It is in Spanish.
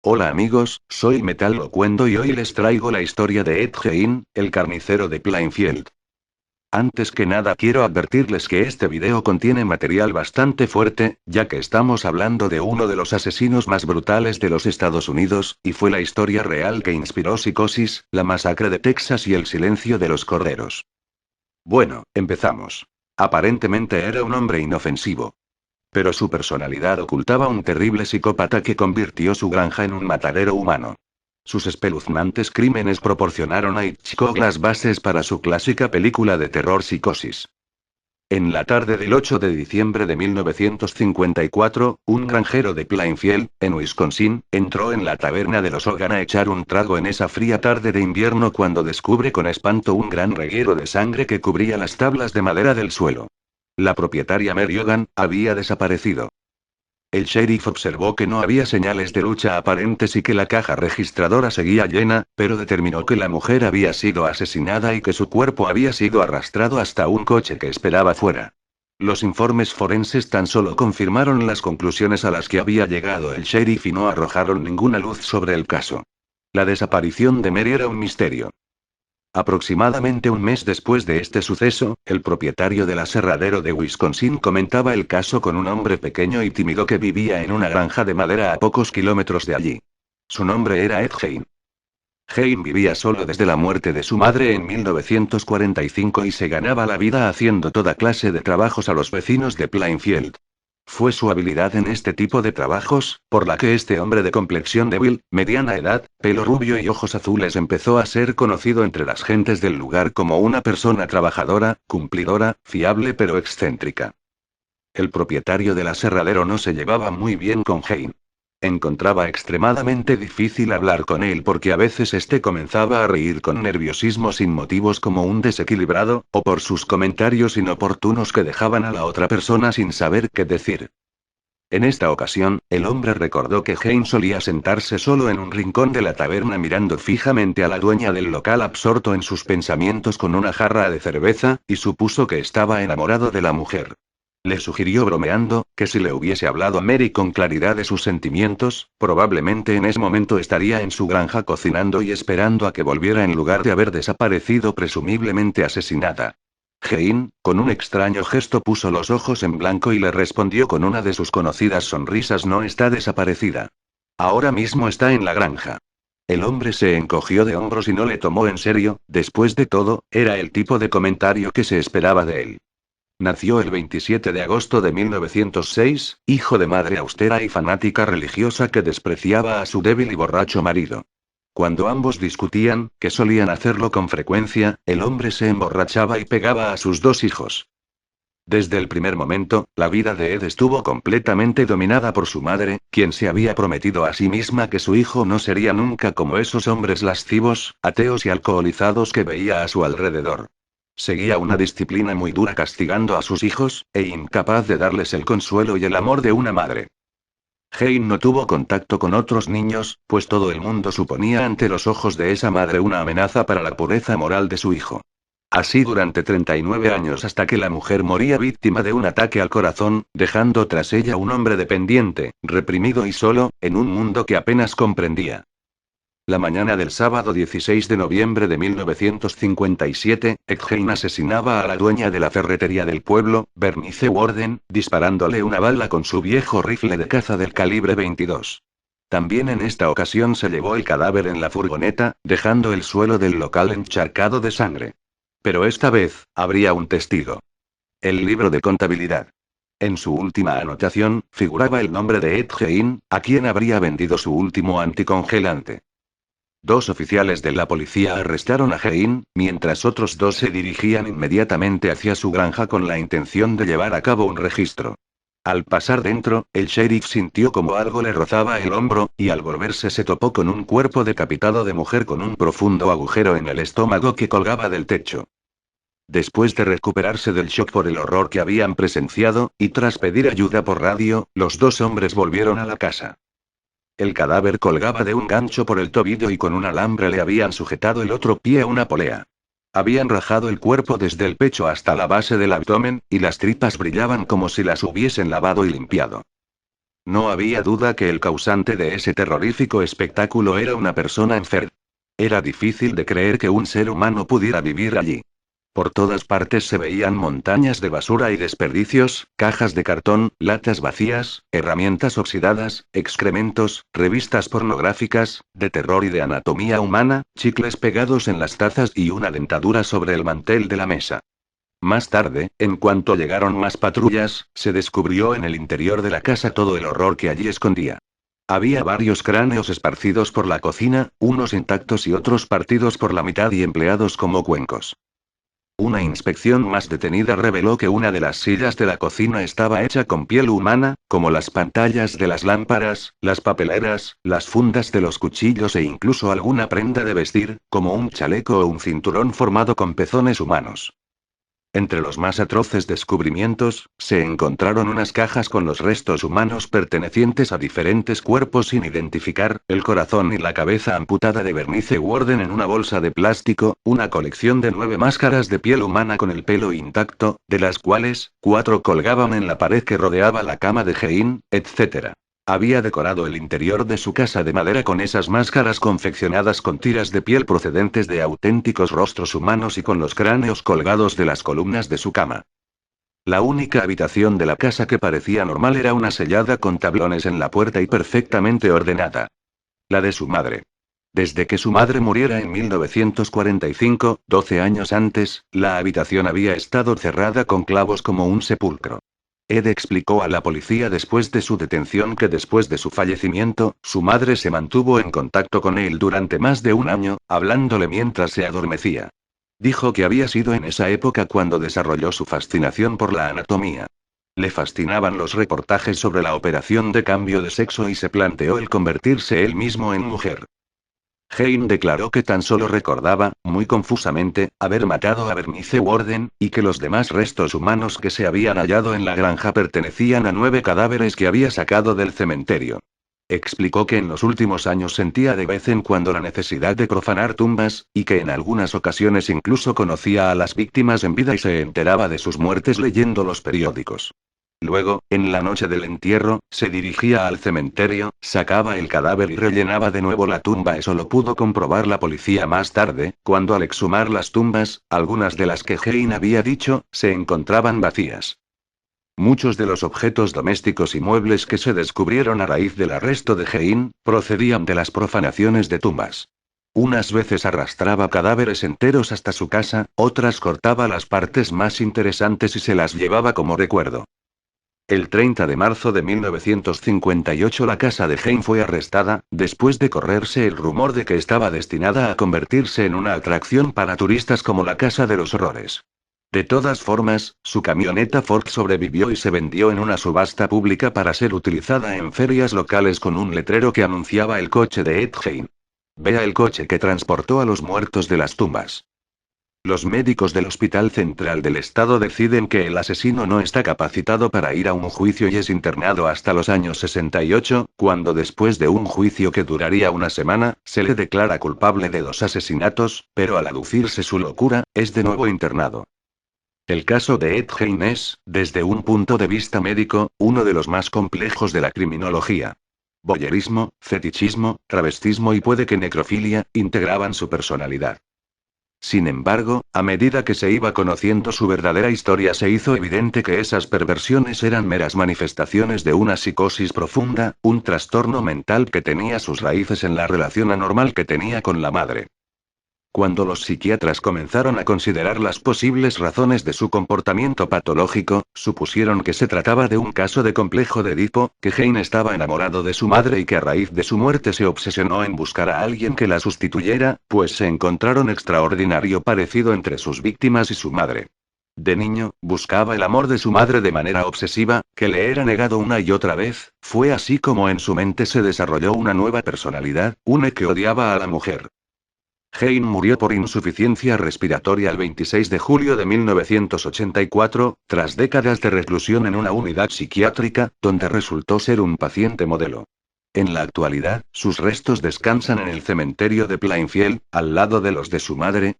Hola amigos, soy Metal Locuendo y hoy les traigo la historia de Ed Gein, el carnicero de Plainfield. Antes que nada quiero advertirles que este video contiene material bastante fuerte, ya que estamos hablando de uno de los asesinos más brutales de los Estados Unidos, y fue la historia real que inspiró Psicosis, la masacre de Texas y el silencio de los corderos. Bueno, empezamos. Aparentemente era un hombre inofensivo. Pero su personalidad ocultaba un terrible psicópata que convirtió su granja en un matadero humano. Sus espeluznantes crímenes proporcionaron a Hitchcock las bases para su clásica película de terror Psicosis. En la tarde del 8 de diciembre de 1954, un granjero de Plainfield, en Wisconsin, entró en la taberna de los Hogan a echar un trago en esa fría tarde de invierno cuando descubre con espanto un gran reguero de sangre que cubría las tablas de madera del suelo. La propietaria Mary Hogan había desaparecido. El sheriff observó que no había señales de lucha aparentes y que la caja registradora seguía llena, pero determinó que la mujer había sido asesinada y que su cuerpo había sido arrastrado hasta un coche que esperaba fuera. Los informes forenses tan solo confirmaron las conclusiones a las que había llegado el sheriff y no arrojaron ninguna luz sobre el caso. La desaparición de Mary era un misterio. Aproximadamente un mes después de este suceso, el propietario del aserradero de Wisconsin comentaba el caso con un hombre pequeño y tímido que vivía en una granja de madera a pocos kilómetros de allí. Su nombre era Ed Gein. Gein vivía solo desde la muerte de su madre en 1945 y se ganaba la vida haciendo toda clase de trabajos a los vecinos de Plainfield. Fue su habilidad en este tipo de trabajos, por la que este hombre de complexión débil, mediana edad, pelo rubio y ojos azules empezó a ser conocido entre las gentes del lugar como una persona trabajadora, cumplidora, fiable pero excéntrica. El propietario del aserradero no se llevaba muy bien con Hein. Encontraba extremadamente difícil hablar con él porque a veces este comenzaba a reír con nerviosismo sin motivos como un desequilibrado, o por sus comentarios inoportunos que dejaban a la otra persona sin saber qué decir. En esta ocasión, el hombre recordó que Hein solía sentarse solo en un rincón de la taberna mirando fijamente a la dueña del local absorto en sus pensamientos con una jarra de cerveza, y supuso que estaba enamorado de la mujer. Le sugirió bromeando, que si le hubiese hablado a Mary con claridad de sus sentimientos, probablemente en ese momento estaría en su granja cocinando y esperando a que volviera en lugar de haber desaparecido presumiblemente asesinada. Hein, con un extraño gesto puso los ojos en blanco y le respondió con una de sus conocidas sonrisas: no está desaparecida. Ahora mismo está en la granja. El hombre se encogió de hombros y no le tomó en serio, después de todo, era el tipo de comentario que se esperaba de él. Nació el 27 de agosto de 1906, hijo de madre austera y fanática religiosa que despreciaba a su débil y borracho marido. Cuando ambos discutían, que solían hacerlo con frecuencia, el hombre se emborrachaba y pegaba a sus dos hijos. Desde el primer momento, la vida de Ed estuvo completamente dominada por su madre, quien se había prometido a sí misma que su hijo no sería nunca como esos hombres lascivos, ateos y alcoholizados que veía a su alrededor. Seguía una disciplina muy dura castigando a sus hijos, e incapaz de darles el consuelo y el amor de una madre. Hein no tuvo contacto con otros niños, pues todo el mundo suponía ante los ojos de esa madre una amenaza para la pureza moral de su hijo. Así durante 39 años hasta que la mujer moría víctima de un ataque al corazón, dejando tras ella un hombre dependiente, reprimido y solo, en un mundo que apenas comprendía. La mañana del sábado 16 de noviembre de 1957, Ed Gein asesinaba a la dueña de la ferretería del pueblo, Bernice Warden, disparándole una bala con su viejo rifle de caza del calibre 22. También en esta ocasión se llevó el cadáver en la furgoneta, dejando el suelo del local encharcado de sangre. Pero esta vez, habría un testigo. El libro de contabilidad. En su última anotación, figuraba el nombre de Ed Gein, a quien habría vendido su último anticongelante. Dos oficiales de la policía arrestaron a Hein, mientras otros dos se dirigían inmediatamente hacia su granja con la intención de llevar a cabo un registro. Al pasar dentro, el sheriff sintió como algo le rozaba el hombro, y al volverse se topó con un cuerpo decapitado de mujer con un profundo agujero en el estómago que colgaba del techo. Después de recuperarse del shock por el horror que habían presenciado, y tras pedir ayuda por radio, los dos hombres volvieron a la casa. El cadáver colgaba de un gancho por el tobillo y con un alambre le habían sujetado el otro pie a una polea. Habían rajado el cuerpo desde el pecho hasta la base del abdomen, y las tripas brillaban como si las hubiesen lavado y limpiado. No había duda que el causante de ese terrorífico espectáculo era una persona enferma. Era difícil de creer que un ser humano pudiera vivir allí. Por todas partes se veían montañas de basura y desperdicios, cajas de cartón, latas vacías, herramientas oxidadas, excrementos, revistas pornográficas, de terror y de anatomía humana, chicles pegados en las tazas y una dentadura sobre el mantel de la mesa. Más tarde, en cuanto llegaron más patrullas, se descubrió en el interior de la casa todo el horror que allí escondía. Había varios cráneos esparcidos por la cocina, unos intactos y otros partidos por la mitad y empleados como cuencos. Una inspección más detenida reveló que una de las sillas de la cocina estaba hecha con piel humana, como las pantallas de las lámparas, las papeleras, las fundas de los cuchillos e incluso alguna prenda de vestir, como un chaleco o un cinturón formado con pezones humanos. Entre los más atroces descubrimientos, se encontraron unas cajas con los restos humanos pertenecientes a diferentes cuerpos sin identificar, el corazón y la cabeza amputada de Bernice Worden en una bolsa de plástico, una colección de 9 máscaras de piel humana con el pelo intacto, de las cuales, 4 colgaban en la pared que rodeaba la cama de Hein, etc. Había decorado el interior de su casa de madera con esas máscaras confeccionadas con tiras de piel procedentes de auténticos rostros humanos y con los cráneos colgados de las columnas de su cama. La única habitación de la casa que parecía normal era una sellada con tablones en la puerta y perfectamente ordenada. La de su madre. Desde que su madre muriera en 1945, 12 años antes, la habitación había estado cerrada con clavos como un sepulcro. Ed explicó a la policía después de su detención que después de su fallecimiento, su madre se mantuvo en contacto con él durante más de un año, hablándole mientras se adormecía. Dijo que había sido en esa época cuando desarrolló su fascinación por la anatomía. Le fascinaban los reportajes sobre la operación de cambio de sexo y se planteó el convertirse él mismo en mujer. Hein declaró que tan solo recordaba, muy confusamente, haber matado a Bernice Worden, y que los demás restos humanos que se habían hallado en la granja pertenecían a 9 cadáveres que había sacado del cementerio. Explicó que en los últimos años sentía de vez en cuando la necesidad de profanar tumbas, y que en algunas ocasiones incluso conocía a las víctimas en vida y se enteraba de sus muertes leyendo los periódicos. Luego, en la noche del entierro, se dirigía al cementerio, sacaba el cadáver y rellenaba de nuevo la tumba. Eso lo pudo comprobar la policía más tarde, cuando al exhumar las tumbas, algunas de las que Hein había dicho, se encontraban vacías. Muchos de los objetos domésticos y muebles que se descubrieron a raíz del arresto de Hein, procedían de las profanaciones de tumbas. Unas veces arrastraba cadáveres enteros hasta su casa, otras cortaba las partes más interesantes y se las llevaba como recuerdo. El 30 de marzo de 1958 la casa de Hein fue arrestada, después de correrse el rumor de que estaba destinada a convertirse en una atracción para turistas como la Casa de los Horrores. De todas formas, su camioneta Ford sobrevivió y se vendió en una subasta pública para ser utilizada en ferias locales con un letrero que anunciaba el coche de Ed Hein. Vea el coche que transportó a los muertos de las tumbas. Los médicos del Hospital Central del Estado deciden que el asesino no está capacitado para ir a un juicio y es internado hasta los años 68, cuando después de un juicio que duraría una semana, se le declara culpable de 2 asesinatos, pero al aducirse su locura, es de nuevo internado. El caso de Ed Hein es, desde un punto de vista médico, uno de los más complejos de la criminología. Voyerismo, fetichismo, travestismo y puede que necrofilia, integraban su personalidad. Sin embargo, a medida que se iba conociendo su verdadera historia se hizo evidente que esas perversiones eran meras manifestaciones de una psicosis profunda, un trastorno mental que tenía sus raíces en la relación anormal que tenía con la madre. Cuando los psiquiatras comenzaron a considerar las posibles razones de su comportamiento patológico, supusieron que se trataba de un caso de complejo de Edipo, que Hein estaba enamorado de su madre y que a raíz de su muerte se obsesionó en buscar a alguien que la sustituyera, pues se encontraron extraordinario parecido entre sus víctimas y su madre. De niño, buscaba el amor de su madre de manera obsesiva, que le era negado una y otra vez. Fue así como en su mente se desarrolló una nueva personalidad, una que odiaba a la mujer. Hein murió por insuficiencia respiratoria el 26 de julio de 1984, tras décadas de reclusión en una unidad psiquiátrica, donde resultó ser un paciente modelo. En la actualidad, sus restos descansan en el cementerio de Plainfield, al lado de los de su madre,